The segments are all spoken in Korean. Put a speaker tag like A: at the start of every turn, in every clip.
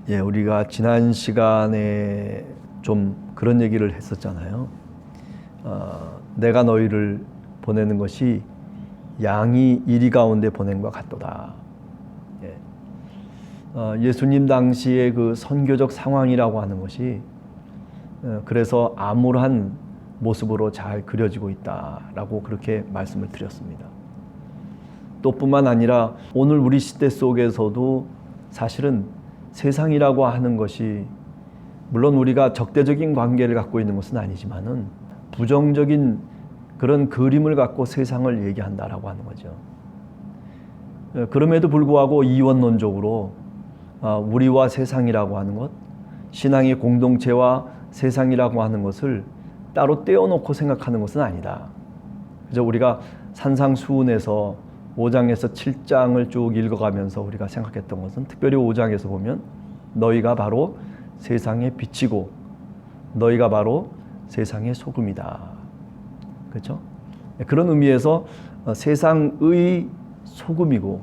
A: 예, 우리가 지난 시간에 좀 그런 얘기를 했었잖아요. 내가 너희를 보내는 것이 양이 이리 가운데 보낸 것 같도다. 예수님 당시의 그 선교적 상황이라고 하는 것이 그래서 암울한 모습으로 잘 그려지고 있다라고 그렇게 말씀을 드렸습니다. 또 뿐만 아니라 오늘 우리 시대 속에서도 사실은 세상이라고 하는 것이 물론 우리가 적대적인 관계를 갖고 있는 것은 아니지만은 부정적인 그런 그림을 갖고 세상을 얘기한다라고 하는 거죠. 그럼에도 불구하고 이원론적으로 우리와 세상이라고 하는 것, 신앙의 공동체와 세상이라고 하는 것을 따로 떼어놓고 생각하는 것은 아니다. 그래서 우리가 산상수훈에서 5장에서 7장을 쭉 읽어가면서 우리가 생각했던 것은 특별히 5장에서 보면 너희가 바로 세상의 빛이고 너희가 바로 세상의 소금이다. 그렇죠? 그런 의미에서 세상의 소금이고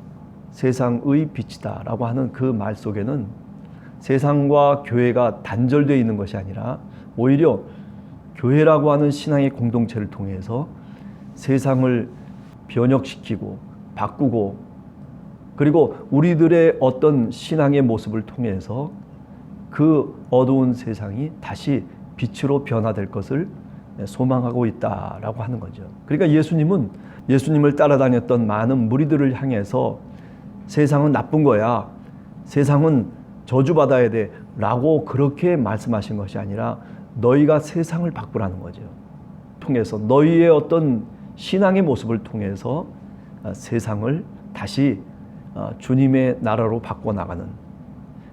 A: 세상의 빛이다 라고 하는 그 말 속에는 세상과 교회가 단절되어 있는 것이 아니라 오히려 교회라고 하는 신앙의 공동체를 통해서 세상을 변혁시키고 바꾸고 그리고 우리들의 어떤 신앙의 모습을 통해서 그 어두운 세상이 다시 빛으로 변화될 것을 소망하고 있다라고 하는 거죠. 그러니까 예수님은 예수님을 따라다녔던 많은 무리들을 향해서 세상은 나쁜 거야, 세상은 저주받아야 돼 라고 그렇게 말씀하신 것이 아니라 너희가 세상을 바꾸라는 거죠. 통해서 너희의 어떤 신앙의 모습을 통해서 세상을 다시 주님의 나라로 바꿔나가는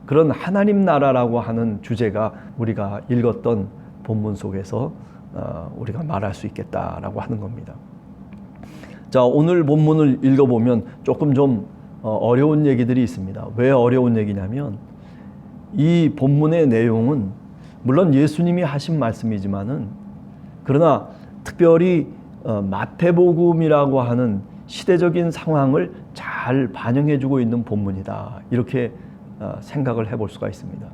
A: 그런 하나님 나라라고 하는 주제가 우리가 읽었던 본문 속에서 우리가 말할 수 있겠다라고 하는 겁니다. 자, 오늘 본문을 읽어보면 조금 좀 어려운 얘기들이 있습니다. 왜 어려운 얘기냐면 이 본문의 내용은 물론 예수님이 하신 말씀이지만은 그러나 특별히 마태복음이라고 하는 시대적인 상황을 잘 반영해주고 있는 본문이다. 이렇게 생각을 해볼 수가 있습니다.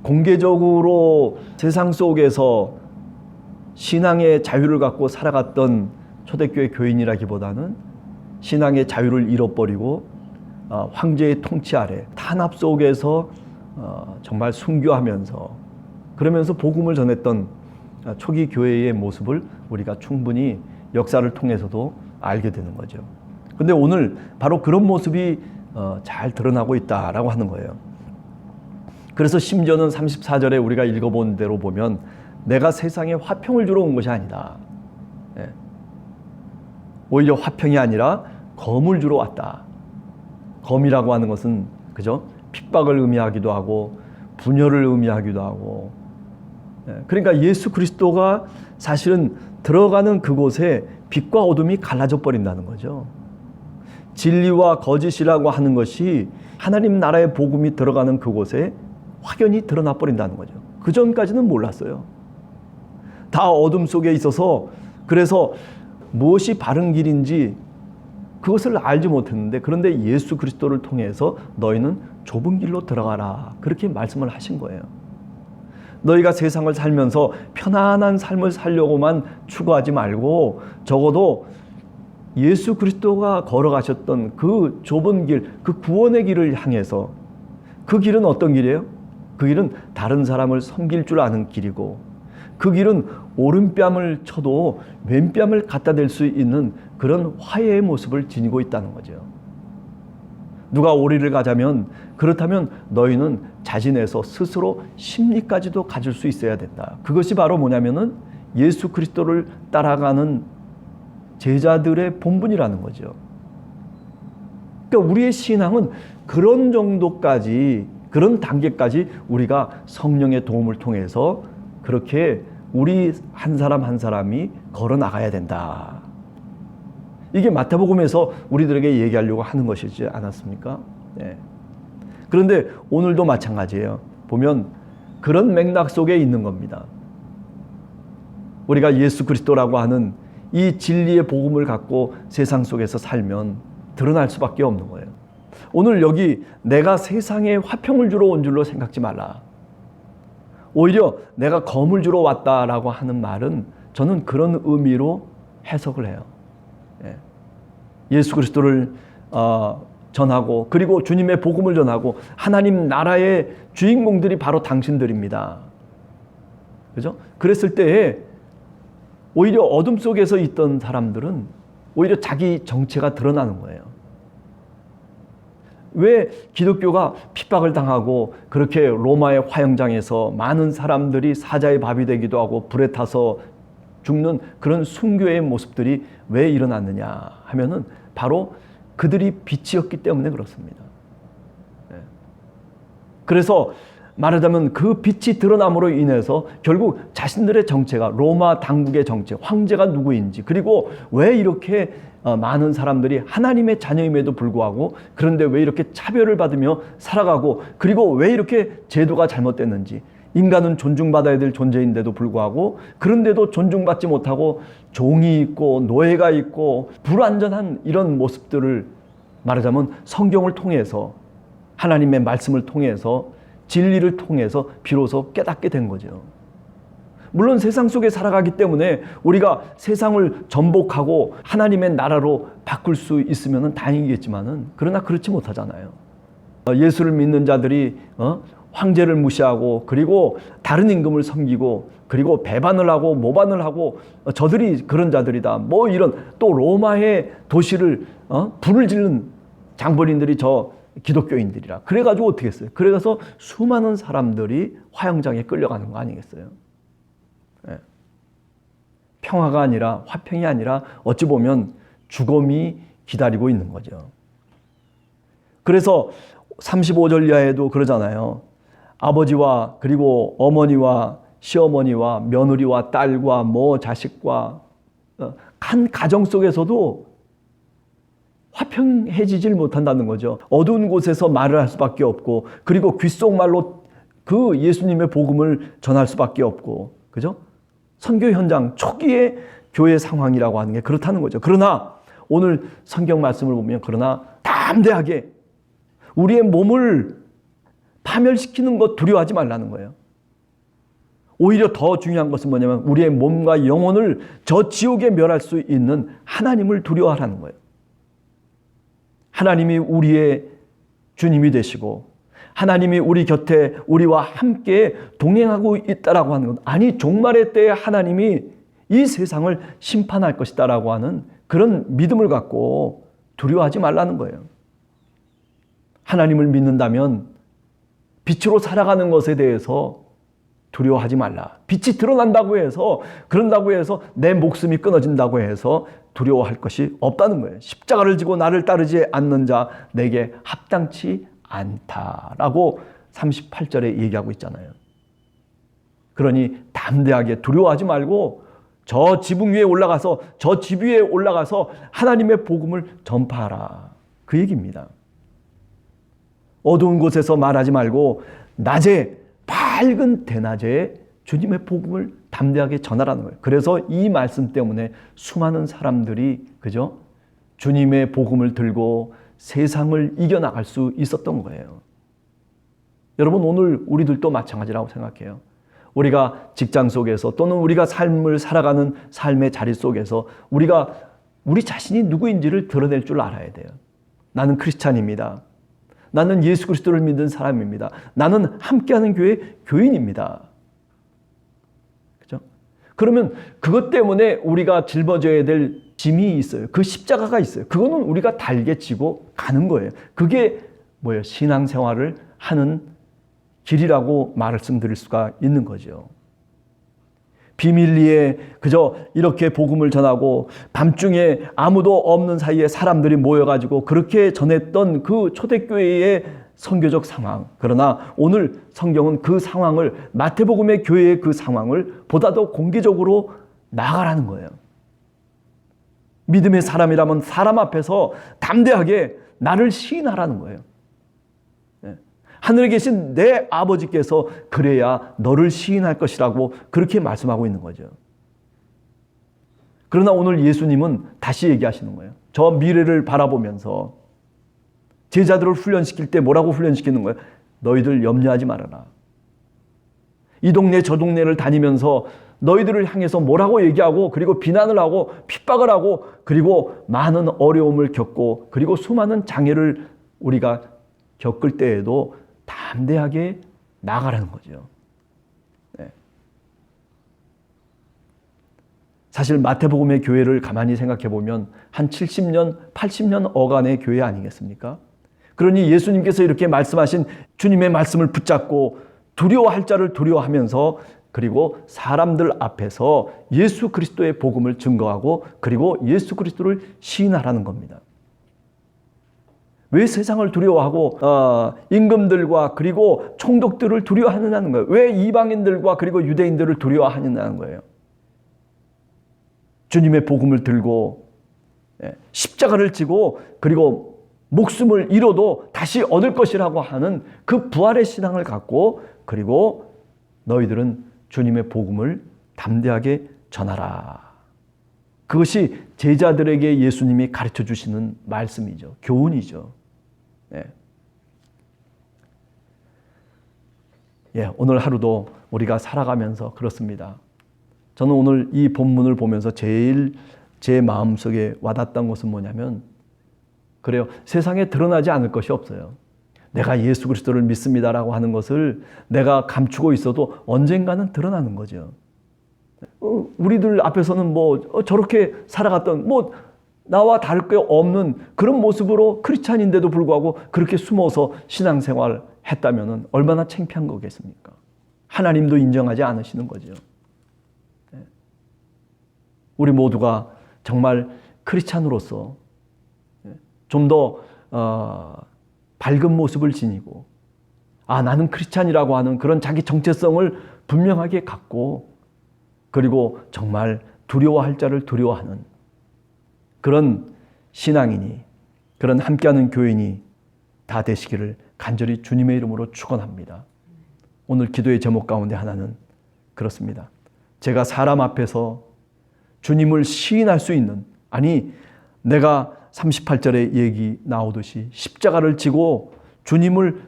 A: 공개적으로 세상 속에서 신앙의 자유를 갖고 살아갔던 초대교회 교인이라기보다는 신앙의 자유를 잃어버리고 황제의 통치 아래 탄압 속에서 정말 순교하면서 그러면서 복음을 전했던 초기 교회의 모습을 우리가 충분히 역사를 통해서도 알게 되는 거죠. 근데 오늘 바로 그런 모습이 잘 드러나고 있다라고 하는 거예요. 그래서 심지어는 34절에 우리가 읽어본 대로 보면 내가 세상에 화평을 주러 온 것이 아니다. 오히려 화평이 아니라 검을 주러 왔다. 검이라고 하는 것은 그죠? 핍박을 의미하기도 하고 분열을 의미하기도 하고 그러니까 예수 그리스도가 사실은 들어가는 그곳에 빛과 어둠이 갈라져 버린다는 거죠. 진리와 거짓이라고 하는 것이 하나님 나라의 복음이 들어가는 그곳에 확연히 드러나 버린다는 거죠. 그 전까지는 몰랐어요. 다 어둠 속에 있어서 그래서 무엇이 바른 길인지 그것을 알지 못했는데 그런데 예수 그리스도를 통해서 너희는 좁은 길로 들어가라 그렇게 말씀을 하신 거예요. 너희가 세상을 살면서 편안한 삶을 살려고만 추구하지 말고 적어도 예수 그리스도가 걸어가셨던 그 좁은 길, 그 구원의 길을 향해서 그 길은 어떤 길이에요? 그 길은 다른 사람을 섬길 줄 아는 길이고 그 길은 오른뺨을 쳐도 왼뺨을 갖다 댈 수 있는 그런 화해의 모습을 지니고 있다는 거죠. 누가 오리를 가자면 그렇다면 너희는 자진해서 스스로 심리까지도 가질 수 있어야 된다. 그것이 바로 뭐냐면은 예수 그리스도를 따라가는 제자들의 본분이라는 거죠. 그러니까 우리의 신앙은 그런 정도까지 그런 단계까지 우리가 성령의 도움을 통해서 그렇게 우리 한 사람 한 사람이 걸어 나가야 된다. 이게 마태복음에서 우리들에게 얘기하려고 하는 것이지 않았습니까? 네. 그런데 오늘도 마찬가지예요. 보면 그런 맥락 속에 있는 겁니다. 우리가 예수 그리스도라고 하는 이 진리의 복음을 갖고 세상 속에서 살면 드러날 수밖에 없는 거예요. 오늘 여기 내가 세상에 화평을 주러 온 줄로 생각지 말라. 오히려 내가 검을 주러 왔다라고 하는 말은 저는 그런 의미로 해석을 해요. 예수 그리스도를 전하고 그리고 주님의 복음을 전하고 하나님 나라의 주인공들이 바로 당신들입니다. 그죠? 그랬을 때에 오히려 어둠 속에서 있던 사람들은 오히려 자기 정체가 드러나는 거예요. 왜 기독교가 핍박을 당하고 그렇게 로마의 화형장에서 많은 사람들이 사자의 밥이 되기도 하고 불에 타서 죽는 그런 순교의 모습들이 왜 일어났느냐 하면은 바로 그들이 빛이었기 때문에 그렇습니다. 그래서 말하자면 그 빛이 드러남으로 인해서 결국 자신들의 정체가 로마 당국의 정체, 황제가 누구인지 그리고 왜 이렇게 많은 사람들이 하나님의 자녀임에도 불구하고 그런데 왜 이렇게 차별을 받으며 살아가고 그리고 왜 이렇게 제도가 잘못됐는지 인간은 존중받아야 될 존재인데도 불구하고 그런데도 존중받지 못하고 종이 있고 노예가 있고 불완전한 이런 모습들을 말하자면 성경을 통해서 하나님의 말씀을 통해서 진리를 통해서 비로소 깨닫게 된 거죠. 물론 세상 속에 살아가기 때문에 우리가 세상을 전복하고 하나님의 나라로 바꿀 수 있으면 다행이겠지만은 그러나 그렇지 못하잖아요. 예수를 믿는 자들이 황제를 무시하고 그리고 다른 임금을 섬기고 그리고 배반을 하고 모반을 하고 저들이 그런 자들이다. 뭐 이런 또 로마의 도시를 불을 지른 장본인들이 저 기독교인들이라. 그래가지고 어떻게 했어요? 그래서 수많은 사람들이 화형장에 끌려가는 거 아니겠어요? 평화가 아니라 화평이 아니라 어찌 보면 죽음이 기다리고 있는 거죠. 그래서 35절 이하에도 그러잖아요. 아버지와 그리고 어머니와 시어머니와 며느리와 딸과 자식과 한 가정 속에서도 화평해지질 못한다는 거죠. 어두운 곳에서 말을 할 수밖에 없고 그리고 귓속말로 그 예수님의 복음을 전할 수밖에 없고 그죠? 선교 현장 초기의 교회 상황이라고 하는 게 그렇다는 거죠. 그러나 오늘 성경 말씀을 보면 그러나 담대하게 우리의 몸을 파멸시키는 것 두려워하지 말라는 거예요. 오히려 더 중요한 것은 뭐냐면 우리의 몸과 영혼을 저 지옥에 멸할 수 있는 하나님을 두려워하라는 거예요. 하나님이 우리의 주님이 되시고 하나님이 우리 곁에 우리와 함께 동행하고 있다라고 하는 것. 아니 종말의 때에 하나님이 이 세상을 심판할 것이다라고 하는 그런 믿음을 갖고 두려워하지 말라는 거예요. 하나님을 믿는다면 빛으로 살아가는 것에 대해서 두려워하지 말라. 빛이 드러난다고 해서 그런다고 해서 내 목숨이 끊어진다고 해서 두려워할 것이 없다는 거예요. 십자가를 지고 나를 따르지 않는 자 내게 합당치 않다라고 38절에 얘기하고 있잖아요. 그러니 담대하게 두려워하지 말고 저 지붕 위에 올라가서 저 집 위에 올라가서 하나님의 복음을 전파하라. 그 얘기입니다. 어두운 곳에서 말하지 말고 낮에 밝은 대낮에 주님의 복음을 담대하게 전하라는 거예요. 그래서 이 말씀 때문에 수많은 사람들이 그죠? 주님의 복음을 들고 세상을 이겨나갈 수 있었던 거예요. 여러분 오늘 우리들도 마찬가지라고 생각해요. 우리가 직장 속에서 또는 우리가 삶을 살아가는 삶의 자리 속에서 우리가 우리 자신이 누구인지를 드러낼 줄 알아야 돼요. 나는 크리스찬입니다. 나는 예수 그리스도를 믿는 사람입니다. 나는 함께하는 교회 교인입니다. 그죠? 그러면 그것 때문에 우리가 짊어져야 될 짐이 있어요. 그 십자가가 있어요. 그거는 우리가 달게 지고 가는 거예요. 그게 뭐예요? 신앙생활을 하는 길이라고 말씀드릴 수가 있는 거죠. 비밀리에 그저 이렇게 복음을 전하고 밤중에 아무도 없는 사이에 사람들이 모여가지고 그렇게 전했던 그 초대교회의 선교적 상황. 그러나 오늘 성경은 그 상황을 마태복음의 교회의 그 상황을 보다 더 공개적으로 나아가라는 거예요. 믿음의 사람이라면 사람 앞에서 담대하게 나를 시인하라는 거예요. 하늘에 계신 내 아버지께서 그래야 너를 시인할 것이라고 그렇게 말씀하고 있는 거죠. 그러나 오늘 예수님은 다시 얘기하시는 거예요. 저 미래를 바라보면서 제자들을 훈련시킬 때 뭐라고 훈련시키는 거예요? 너희들 염려하지 말아라. 이 동네 저 동네를 다니면서 너희들을 향해서 뭐라고 얘기하고, 그리고 비난을 하고 핍박을 하고, 그리고 많은 어려움을 겪고, 그리고 수많은 장애를 우리가 겪을 때에도 담대하게 나가라는 거죠. 네. 사실 마태복음의 교회를 가만히 생각해 보면 한 70년, 80년 어간의 교회 아니겠습니까? 그러니 예수님께서 이렇게 말씀하신 주님의 말씀을 붙잡고 두려워할 자를 두려워하면서, 그리고 사람들 앞에서 예수 그리스도의 복음을 증거하고, 그리고 예수 그리스도를 시인하라는 겁니다. 왜 세상을 두려워하고 임금들과 그리고 총독들을 두려워하느냐는 거예요. 왜 이방인들과 그리고 유대인들을 두려워하느냐는 거예요. 주님의 복음을 들고 십자가를 지고 그리고 목숨을 잃어도 다시 얻을 것이라고 하는 그 부활의 신앙을 갖고, 그리고 너희들은 주님의 복음을 담대하게 전하라. 그것이 제자들에게 예수님이 가르쳐 주시는 말씀이죠. 교훈이죠. 네. 오늘 하루도 우리가 살아가면서 그렇습니다. 저는 오늘 이 본문을 보면서 제일 제 마음속에 와닿았던 것은 뭐냐면, 그래요. 세상에 드러나지 않을 것이 없어요. 내가 예수 그리스도를 믿습니다라고 하는 것을 내가 감추고 있어도 언젠가는 드러나는 거죠. 우리들 앞에서는 저렇게 살아갔던 나와 다를 게 없는 그런 모습으로 크리스찬인데도 불구하고 그렇게 숨어서 신앙생활 했다면 얼마나 창피한 거겠습니까? 하나님도 인정하지 않으시는 거죠. 우리 모두가 정말 크리스찬으로서 좀 더 밝은 모습을 지니고, 나는 크리스찬이라고 하는 그런 자기 정체성을 분명하게 갖고, 그리고 정말 두려워할 자를 두려워하는 그런 신앙인이, 그런 함께하는 교인이 다 되시기를 간절히 주님의 이름으로 축원합니다. 오늘 기도의 제목 가운데 하나는 그렇습니다. 제가 사람 앞에서 주님을 시인할 수 있는, 내가 38절에 얘기 나오듯이 십자가를 지고 주님을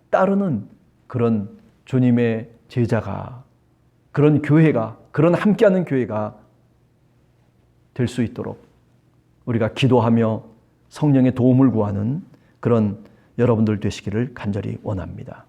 A: 따르는 그런 주님의 제자가, 그런 교회가, 그런 함께하는 교회가 될 수 있도록 우리가 기도하며 성령의 도움을 구하는 그런 여러분들 되시기를 간절히 원합니다.